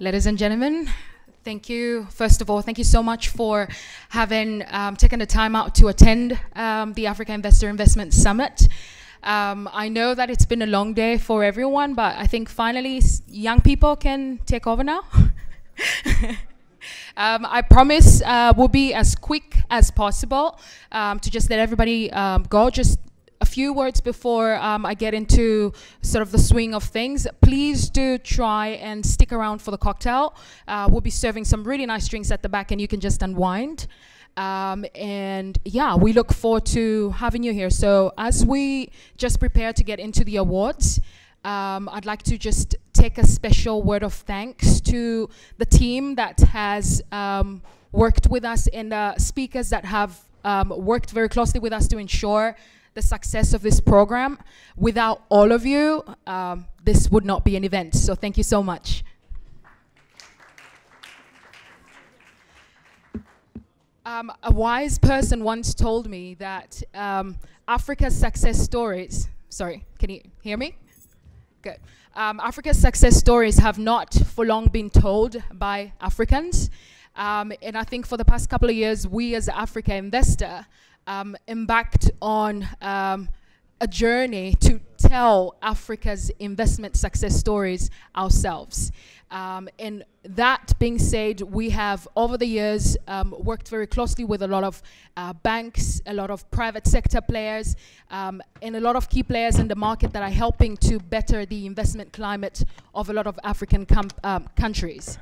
Ladies and gentlemen, thank you. First of all, thank you so much for having taken the time out to attend the Africa Investor Investment Summit. I know that it's been a long day for everyone, but I think finally young people can take over now. I promise we'll be as quick as possible to just let everybody go. Just a few words before I get into sort of the swing of things. Please do try and stick around for the cocktail. We'll be serving some really nice drinks at the back and you can just unwind. And yeah, we look forward to having you here. So as we just prepare to get into the awards, I'd like to just take a special word of thanks to the team that has worked with us and the speakers that have worked very closely with us to ensure the success of this program. Without all of you, this would not be an event. So thank you so much. A wise person once told me that Africa's success stories, sorry, can you hear me? Good. Africa's success stories have not for long been told by Africans. And I think for the past couple of years, we as Africa Investor embarked on a journey to tell Africa's investment success stories ourselves. And that being said, we have over the years worked very closely with a lot of banks, a lot of private sector players, and a lot of key players in the market that are helping to better the investment climate of a lot of African countries.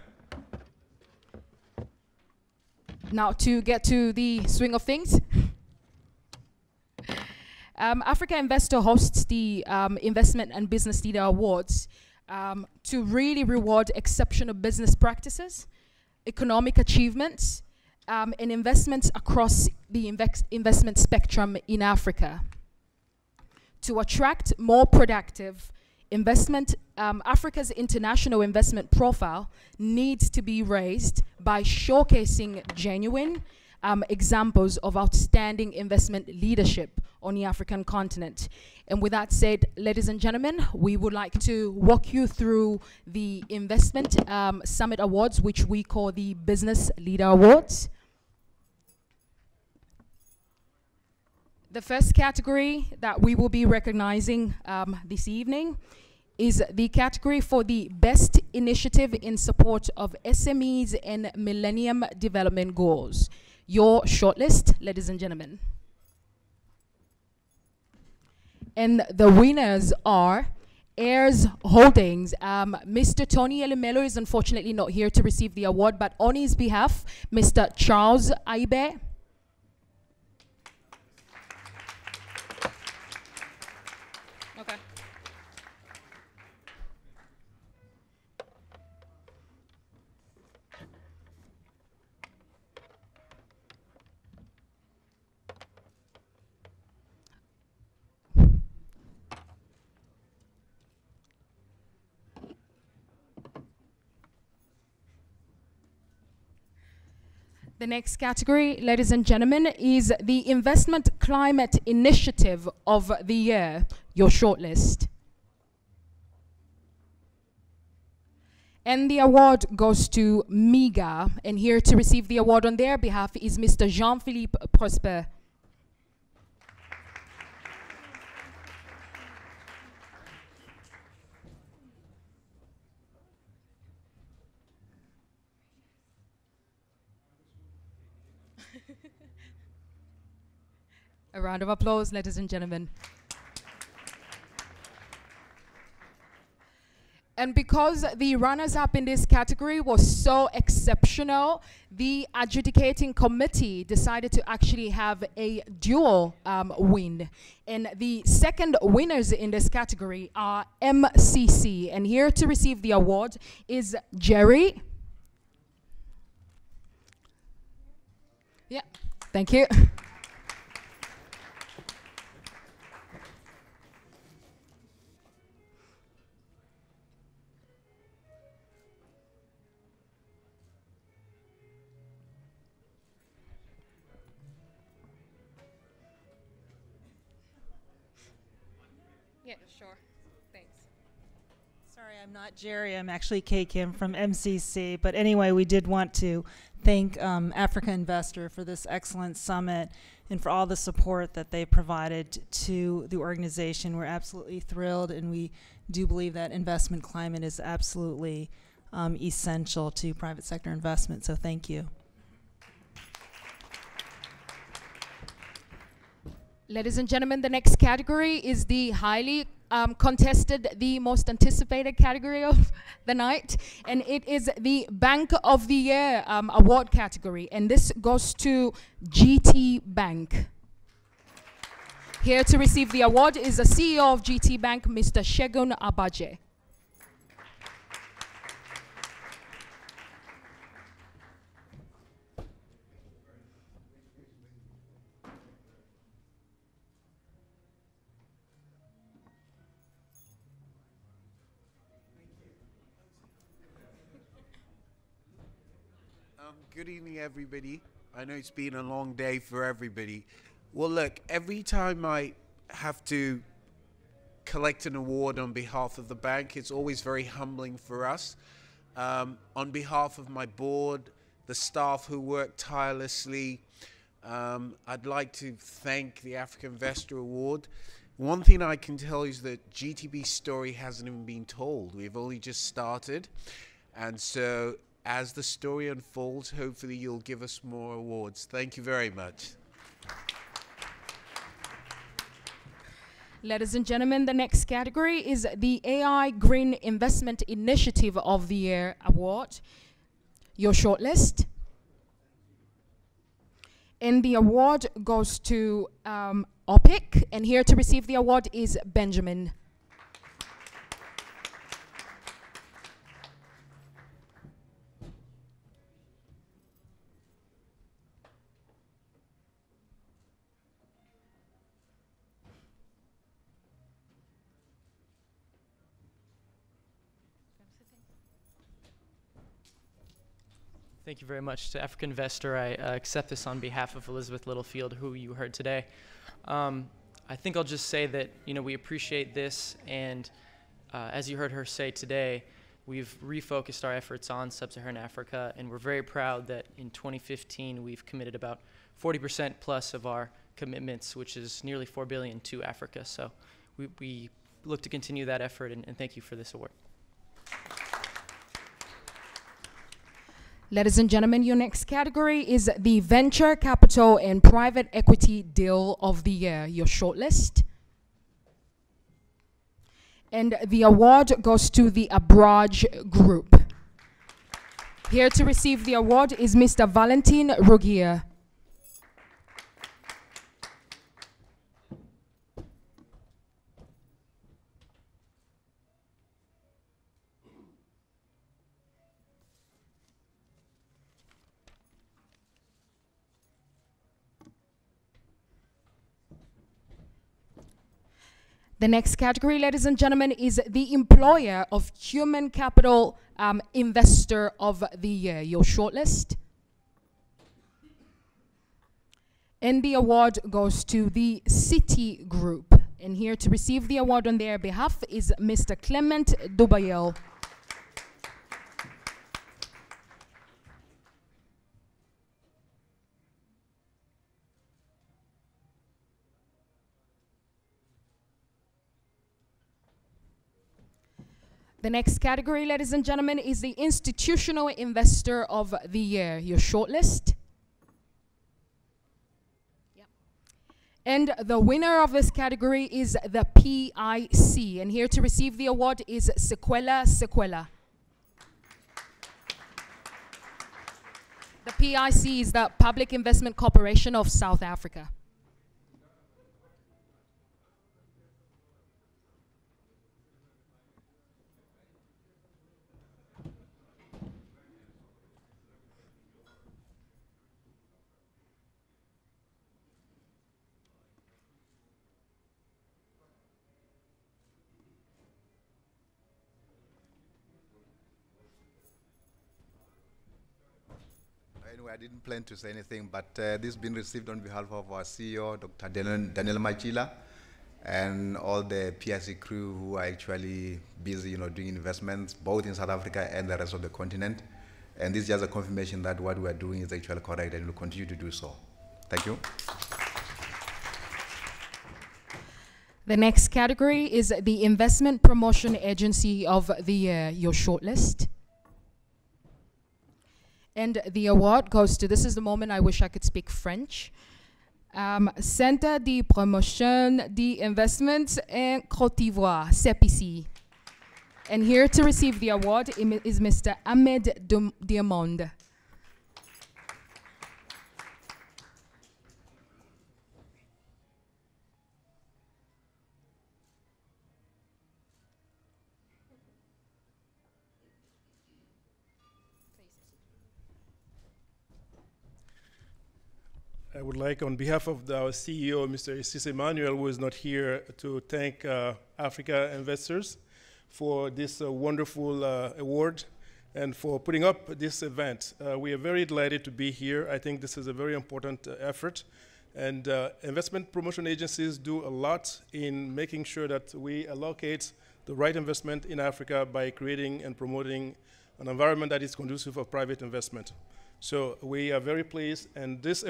Now to get to the swing of things. Africa Investor hosts the Investment and Business Leader Awards to really reward exceptional business practices, economic achievements, and investments across the investment spectrum in Africa. To attract more productive investment, Africa's international investment profile needs to be raised by showcasing genuine examples of outstanding investment leadership on the African continent. And with that said, ladies and gentlemen, we would like to walk you through the Investment Summit Awards, which we call the Business Leader Awards. The first category that we will be recognizing this evening is the category for the Best Initiative in Support of SMEs and Millennium Development Goals. Your shortlist, ladies and gentlemen. And the winners are Heirs Holdings. Mr. Tony Elimelo is unfortunately not here to receive the award, but on his behalf, Mr. Charles Aibe. Okay. The next category, ladies and gentlemen, is the Investment Climate Initiative of the Year, your shortlist. And the award goes to MIGA, and here to receive the award on their behalf is Mr. Jean-Philippe Prosper. A round of applause, ladies and gentlemen. And because the runners-up in this category was so exceptional, the adjudicating committee decided to actually have a dual win. And the second winners in this category are MCC. And here to receive the award is Jerry. Yeah, thank you. Yeah, sure. Thanks. Sorry, I'm not Jerry. I'm actually Kay Kim from MCC. But anyway, we did want to thank Africa Investor for this excellent summit and for all the support that they provided to the organization. We're absolutely thrilled, and we do believe that investment climate is absolutely essential to private sector investment. So thank you. Ladies and gentlemen, the next category is the highly contested, the most anticipated category of the night, and it is the Bank of the Year award category, and this goes to GT Bank. Here to receive the award is the CEO of GT Bank, Mr. Segun Abaje. Good evening, everybody. I know it's been a long day for everybody. Well, look, every time I have to collect an award on behalf of the bank, it's always very humbling for us. On behalf of my board, the staff who work tirelessly, I'd like to thank the Africa Investor Award. One thing I can tell you is that GTB's story hasn't even been told. We've only just started. And so as the story unfolds, hopefully you'll give us more awards. Thank you very much. Ladies and gentlemen, the next category is the AI Green Investment Initiative of the Year Award. Your shortlist. And the award goes to OPIC, and here to receive the award is Benjamin. Thank you very much to Africa Investor. I accept this on behalf of Elizabeth Littlefield, who you heard today. I think I'll just say that we appreciate this, and as you heard her say today, we've refocused our efforts on sub-Saharan Africa, and we're very proud that in 2015 we've committed about 40% plus of our commitments, which is nearly $4 billion to Africa. So we look to continue that effort, and thank you for this award. Ladies and gentlemen, your next category is the Venture Capital and Private Equity Deal of the Year, your shortlist. And the award goes to the Abraj Group. Here to receive the award is Mr. Valentin Rogier. The next category, ladies and gentlemen, is the Employer of Human Capital Investor of the Year, your shortlist. And the award goes to the Citi Group. And here to receive the award on their behalf is Mr. Clement Dubayel. The next category, ladies and gentlemen, is the Institutional Investor of the Year, your shortlist. Yep. And the winner of this category is the PIC. And here to receive the award is Sequela Sequela. The PIC is the Public Investment Corporation of South Africa. Anyway, I didn't plan to say anything, but this has been received on behalf of our CEO, Dr. Daniel Machila, and all the PIC crew who are actually busy, doing investments both in South Africa and the rest of the continent. And this is just a confirmation that what we are doing is actually correct and will continue to do so. Thank you. The next category is the Investment Promotion Agency of the Year, your shortlist. And the award goes to, this is the moment I wish I could speak French, Centre de Promotion d'Investments in Côte d'Ivoire, CEPICI. And here to receive the award is Mr. Ahmed Diamond. I would like, on behalf of our CEO, Mr. Cisse Emmanuel, who is not here, to thank Africa Investors for this wonderful award and for putting up this event. We are very delighted to be here. I think this is a very important effort. And investment promotion agencies do a lot in making sure that we allocate the right investment in Africa by creating and promoting an environment that is conducive of private investment. So we are very pleased, and this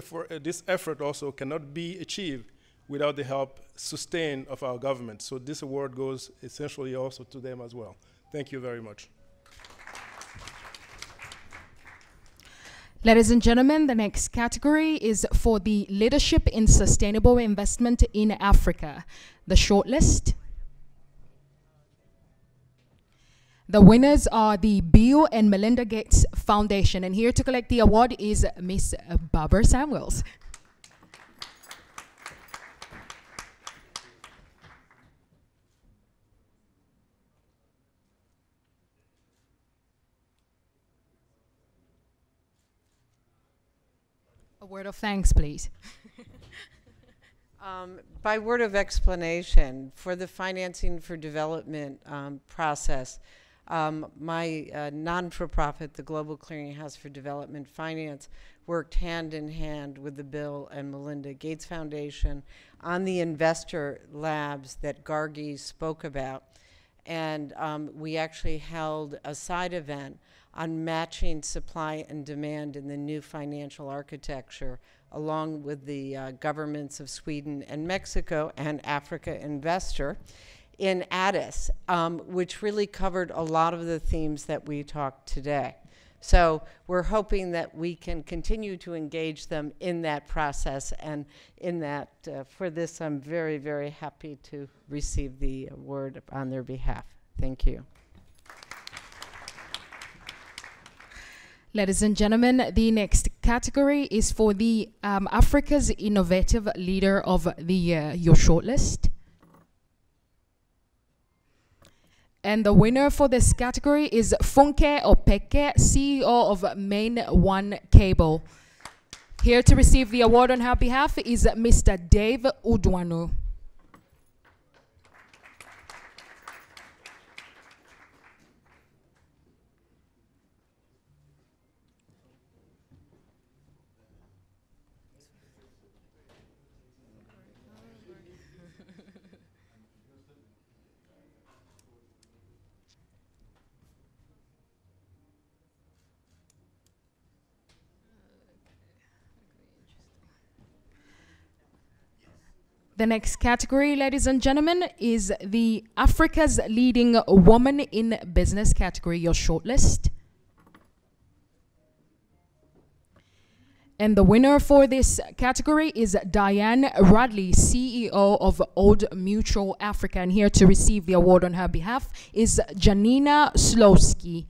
effort also cannot be achieved without the help sustained of our government. So this award goes essentially also to them as well. Thank you very much. Ladies and gentlemen, the next category is for the Leadership in Sustainable Investment in Africa, the shortlist. The winners are the Bill and Melinda Gates Foundation, and here to collect the award is Miss Barbara Samuels. A word of thanks, please. By word of explanation, for the Financing for Development process, my non-for-profit, the Global Clearinghouse for Development Finance, worked hand in hand with the Bill and Melinda Gates Foundation on the investor labs that Gargi spoke about. And we actually held a side event on matching supply and demand in the new financial architecture, along with the governments of Sweden and Mexico and Africa Investor in Addis, which really covered a lot of the themes that we talked today. So we're hoping that we can continue to engage them in that process, and in that, for this, I'm very, very happy to receive the award on their behalf. Thank you. Ladies and gentlemen, the next category is for the Africa's Innovative Leader of the Year, your shortlist. And the winner for this category is Funke Opeke, CEO of Main One Cable. Here to receive the award on her behalf is Mr. Dave Udwanu. The next category, ladies and gentlemen, is the Africa's Leading Woman in Business category, your shortlist. And the winner for this category is Diane Radley, CEO of Old Mutual Africa. And here to receive the award on her behalf is Janina Slowski.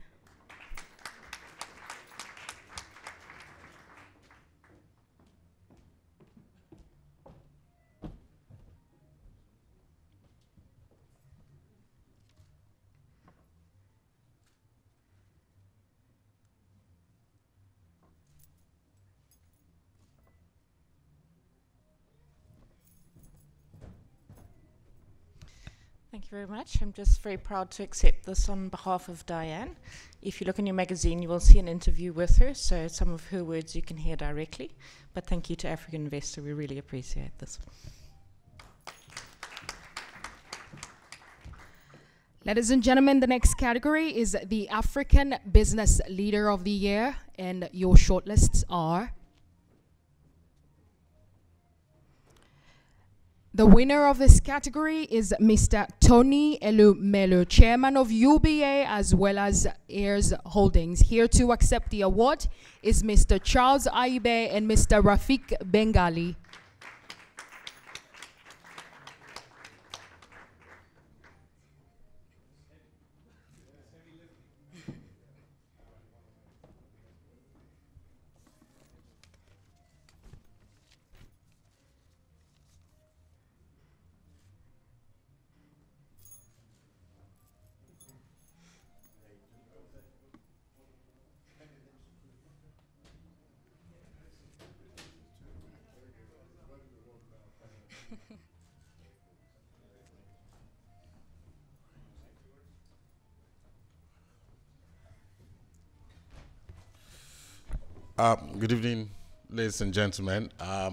Thank you very much. I'm just very proud to accept this on behalf of Diane. If you look in your magazine, you will see an interview with her, so some of her words you can hear directly. But thank you to African Investor. We really appreciate this. Ladies and gentlemen, the next category is the African Business Leader of the Year, and your shortlists are... The winner of this category is Mr. Tony Elumelu, Chairman of UBA as well as Heirs Holdings. Here to accept the award is Mr. Charles Aibe and Mr. Rafik Bengali. Good evening, ladies and gentlemen. I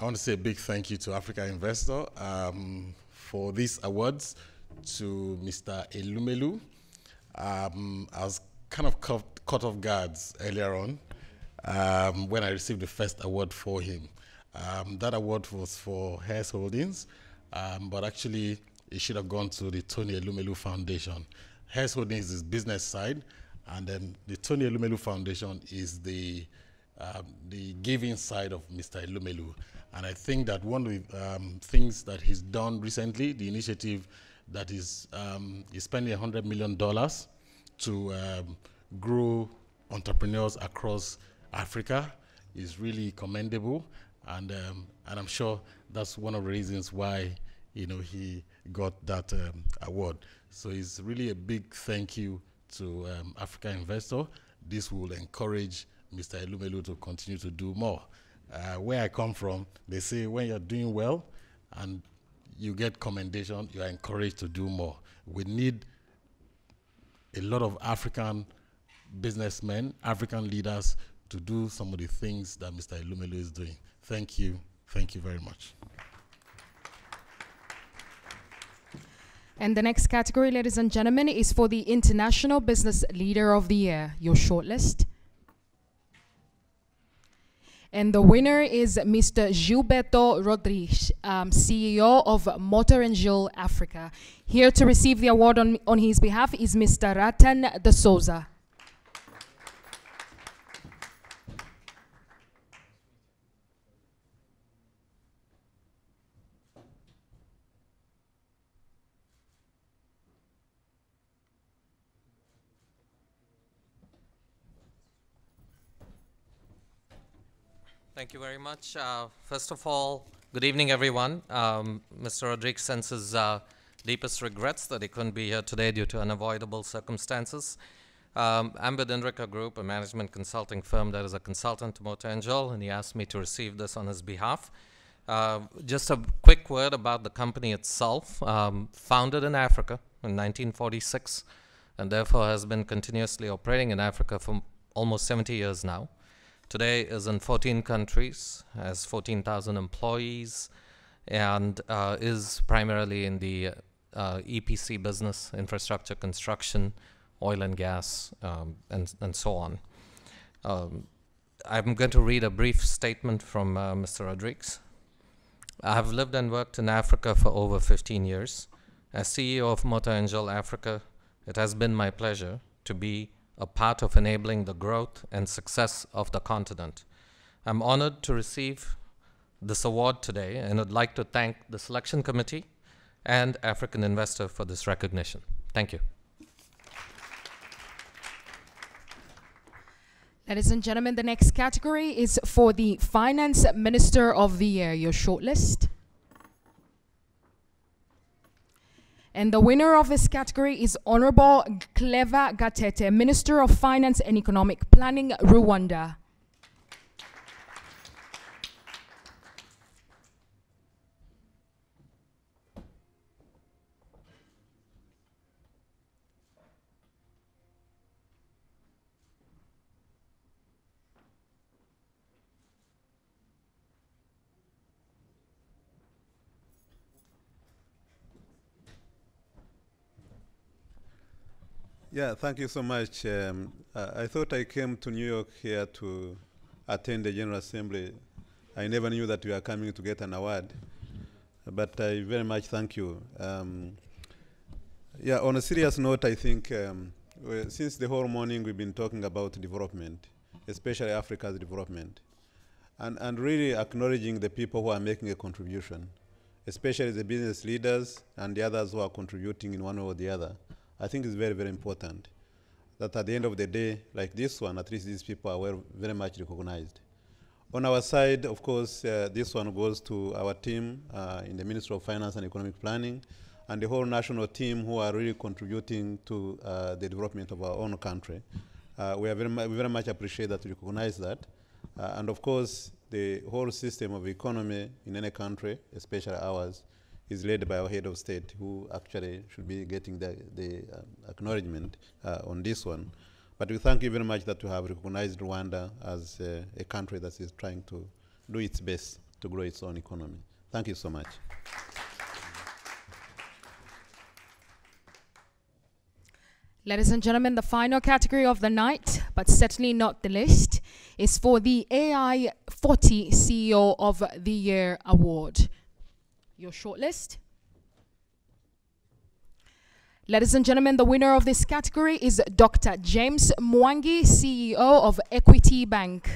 want to say a big thank you to Africa Investor for these awards, to Mr. Elumelu. I was kind of caught off guard earlier on when I received the first award for him. That award was for Heirs Holdings, but actually it should have gone to the Tony Elumelu Foundation. Heirs Holdings is business side, and then the Tony Elumelu Foundation is the giving side of Mr. Elumelu. And I think that one of the things that he's done recently, the initiative that is spending $100 million to grow entrepreneurs across Africa, is really commendable. And I'm sure that's one of the reasons why he got that award. So it's really a big thank you to Africa Investor. This will encourage Mr. Elumelu to continue to do more. Where I come from, they say when you're doing well and you get commendation, you are encouraged to do more. We need a lot of African businessmen, African leaders to do some of the things that Mr. Elumelu is doing. Thank you. Thank you very much. And the next category, ladies and gentlemen, is for the International Business Leader of the Year, your shortlist. And the winner is Mr. Gilberto Rodrigues, CEO of Motengil Africa. Here to receive the award on his behalf is Mr. Ratan de Souza. Thank you very much. First of all, good evening, everyone. Mr. Rodrigues sends his deepest regrets that he couldn't be here today due to unavoidable circumstances. I'm with Indrica Group, a management consulting firm that is a consultant to Motengil, and he asked me to receive this on his behalf. Just a quick word about the company itself. Founded in Africa in 1946, and therefore has been continuously operating in Africa for almost 70 years now. Today is in 14 countries, has 14,000 employees, and is primarily in the EPC business, infrastructure construction, oil and gas, and so on. I'm going to read a brief statement from Mr. Rodrigues. I have lived and worked in Africa for over 15 years. As CEO of Motengil Africa, it has been my pleasure to be a part of enabling the growth and success of the continent. I'm honored to receive this award today, and I'd like to thank the selection committee and African Investor for this recognition. Thank you. Ladies and gentlemen, the next category is for the Finance Minister of the Year, your shortlist. And the winner of this category is Honorable Cleva Gatete, Minister of Finance and Economic Planning, Rwanda. Yeah, thank you so much. I thought I came to New York here to attend the General Assembly. I never knew that we are coming to get an award, but I very much thank you. Yeah, on a serious note, I think since the whole morning we've been talking about development, especially Africa's development, and really acknowledging the people who are making a contribution, especially the business leaders and the others who are contributing in one way or the other. I think it's very, very important that at the end of the day, like this one, at least these people are very much recognized. On our side, of course, this one goes to our team in the Ministry of Finance and Economic Planning, and the whole national team who are really contributing to the development of our own country. We very much appreciate that, we recognize that. And of course, the whole system of economy in any country, especially ours, is led by our head of state, who actually should be getting the acknowledgement on this one. But we thank you very much that you have recognized Rwanda as a country that is trying to do its best to grow its own economy. Thank you so much. Ladies and gentlemen, the final category of the night, but certainly not the least, is for the AI40 CEO of the Year Award. Your shortlist. Ladies and gentlemen, the winner of this category is Dr. James Mwangi, CEO of Equity Bank.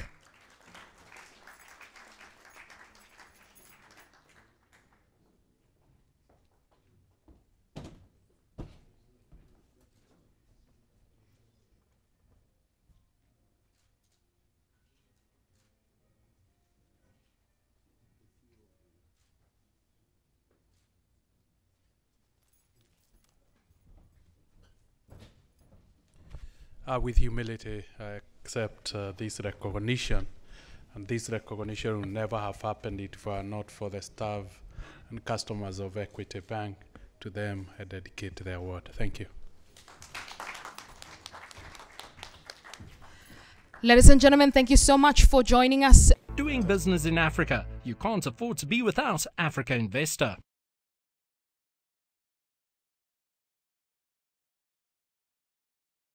With humility, I accept this recognition. And this recognition would never have happened if it were not for the staff and customers of Equity Bank. To them, I dedicate the award. Thank you. Ladies and gentlemen, thank you so much for joining us. Doing business in Africa. You can't afford to be without Africa Investor.